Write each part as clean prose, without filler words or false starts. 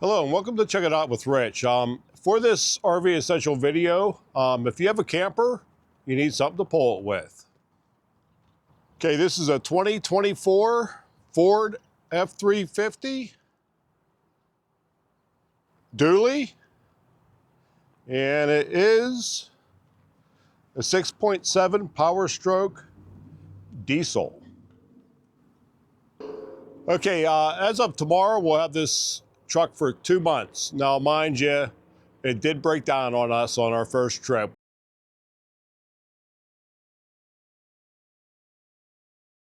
Hello and welcome to Check It Out with Rich. For this RV Essential video, if you have a camper, you need something to pull it with. Okay, this is a 2024 Ford F-350 dually, and it is a 6.7 Power Stroke diesel. Okay, as of tomorrow, we'll have this truck for 2 months. Now, mind you, it did break down on us on our first trip.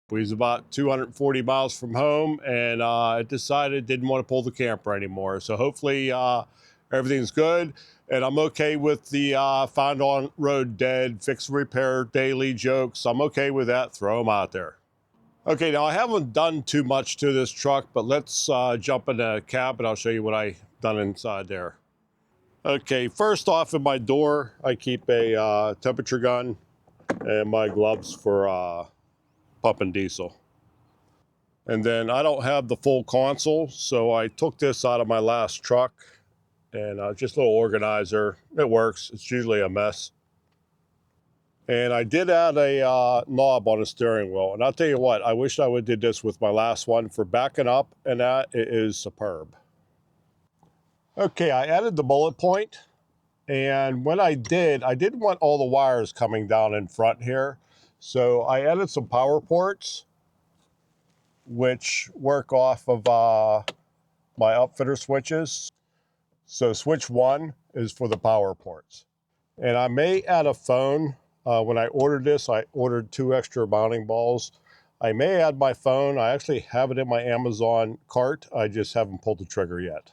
We was about 240 miles from home, and I decided didn't want to pull the camper anymore. So hopefully everything's good, and I'm okay with the find on road dead, fix and repair daily jokes. I'm okay with that. Throw them out there. Okay, now I haven't done too much to this truck, but let's jump in the cab and I'll show you what I've done inside there. Okay, first off, in my door, I keep a temperature gun and my gloves for pumping diesel. And then I don't have the full console, so I took this out of my last truck and just a little organizer. It works. It's usually a mess. And I did add a knob on the steering wheel. And I'll tell you what, I wish I would have did this with my last one. For backing up and that, it is superb. Okay, I added the bullet point. And when I didn't want all the wires coming down in front here. So I added some power ports, which work off of my upfitter switches. So switch 1 is for the power ports. And I may add a phone. When I ordered this, I ordered 2 extra mounting balls. I may add my phone. I actually have it in my Amazon cart. I just haven't pulled the trigger yet.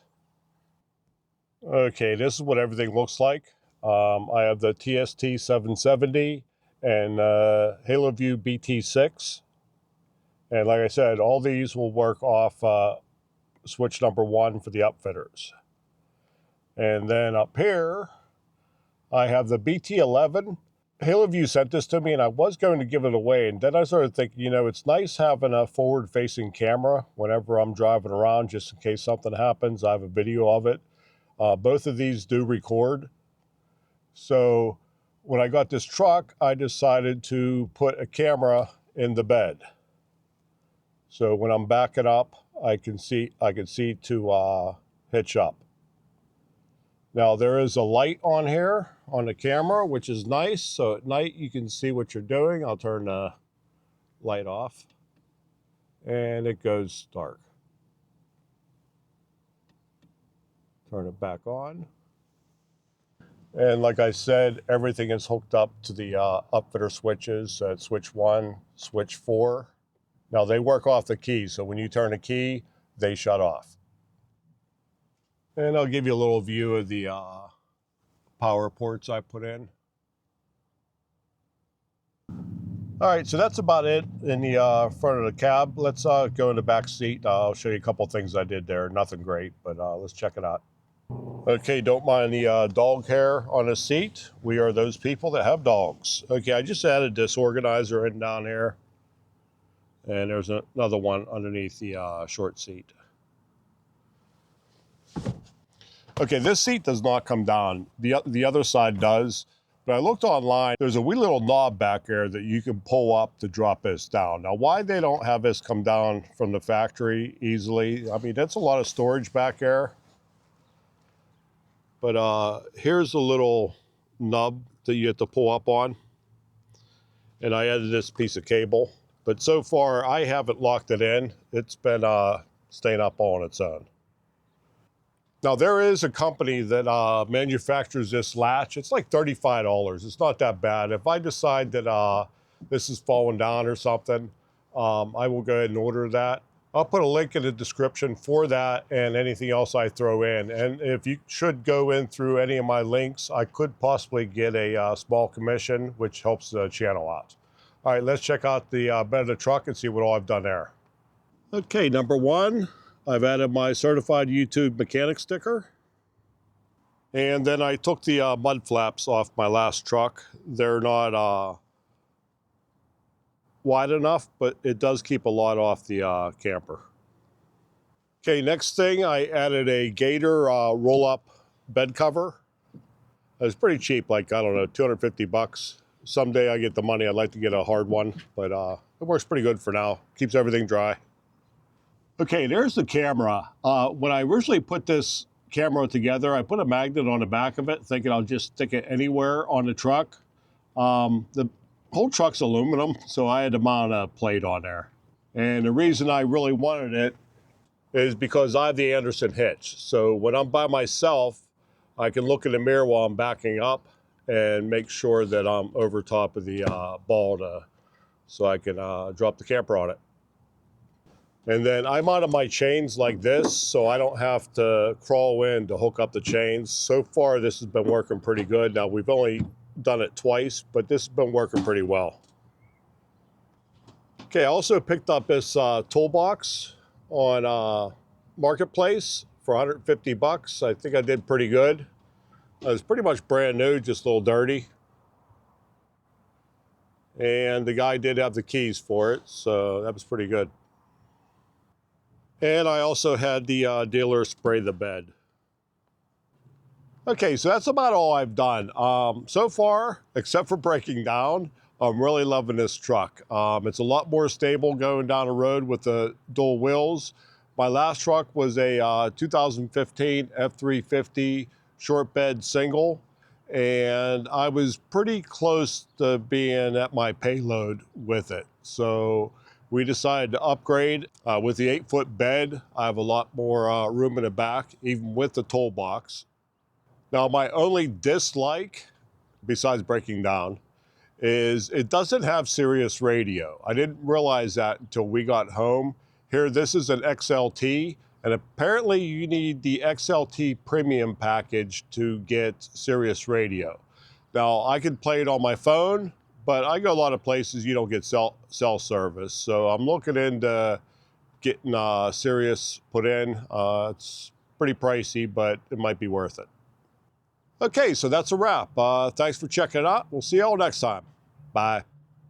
Okay, this is what everything looks like. I have the TST 770 and HaloView BT6. And like I said, all these will work off switch number 1 for the upfitters. And then up here, I have the BT11. HaloView sent this to me and I was going to give it away. And then I started thinking, you know, it's nice having a forward-facing camera whenever I'm driving around, just in case something happens. I have a video of it. Both of these do record. So when I got this truck, I decided to put a camera in the bed. So when I'm backing up, I can see to hitch up. Now there is a light on here on the camera, which is nice. So at night you can see what you're doing. I'll turn the light off and it goes dark. Turn it back on. And like I said, everything is hooked up to the upfitter switches. Switch 1, switch 4. Now they work off the key. So when you turn a key, they shut off. And I'll give you a little view of the power ports I put in. All right, so that's about it in the front of the cab. Let's go in the back seat. I'll show you a couple things I did there. Nothing great, but let's check it out. Okay, don't mind the dog hair on the seat. We are those people that have dogs. Okay, I just added this organizer in down here. And there's another one underneath the short seat. Okay, this seat does not come down. The other side does. But I looked online, there's a wee little knob back there that you can pull up to drop this down. Now, why they don't have this come down from the factory easily, I mean, that's a lot of storage back there. But here's a little nub that you have to pull up on. And I added this piece of cable. But so far, I haven't locked it in. It's been staying up on its own. Now, there is a company that manufactures this latch. It's like $35. It's not that bad. If I decide that this is falling down or something, I will go ahead and order that. I'll put a link in the description for that and anything else I throw in. And if you should go in through any of my links, I could possibly get a small commission, which helps the channel out. All right, let's check out the bed of the truck and see what all I've done there. Okay, number 1, I've added my certified YouTube mechanic sticker. And then I took the mud flaps off my last truck. They're not wide enough, but it does keep a lot off the camper. Okay, next thing, I added a Gator roll-up bed cover. It was pretty cheap, like, I don't know, 250 bucks. Someday I get the money, I'd like to get a hard one, but it works pretty good for now. Keeps everything dry. Okay, there's the camera. When I originally put this camera together, I put a magnet on the back of it, thinking I'll just stick it anywhere on the truck. The whole truck's aluminum, so I had to mount a plate on there. And the reason I really wanted it is because I have the Anderson hitch. So when I'm by myself, I can look in the mirror while I'm backing up and make sure that I'm over top of the ball so I can drop the camper on it. And then I mounted my chains like this so I don't have to crawl in to hook up the chains. So far, this has been working pretty good. Now, we've only done it twice, but this has been working pretty well. Okay, I also picked up this toolbox on Marketplace for 150 bucks. I think I did pretty good. It was pretty much brand new, just a little dirty. And the guy did have the keys for it, so that was pretty good. And I also had the dealer spray the bed. Okay, so that's about all I've done. So far, except for breaking down, I'm really loving this truck. It's a lot more stable going down the road with the dual wheels. My last truck was a 2015 F350 short bed single, and I was pretty close to being at my payload with it. So we decided to upgrade. With the 8-foot bed, I have a lot more room in the back, even with the toolbox. Now, my only dislike, besides breaking down, is it doesn't have Sirius radio. I didn't realize that until we got home. Here, this is an XLT, and apparently you need the XLT premium package to get Sirius radio. Now, I could play it on my phone, but I go a lot of places you don't get cell service, so I'm looking into getting Sirius put in. It's pretty pricey, but it might be worth it. Okay, so that's a wrap. Thanks for checking it out. We'll see you all next time. Bye.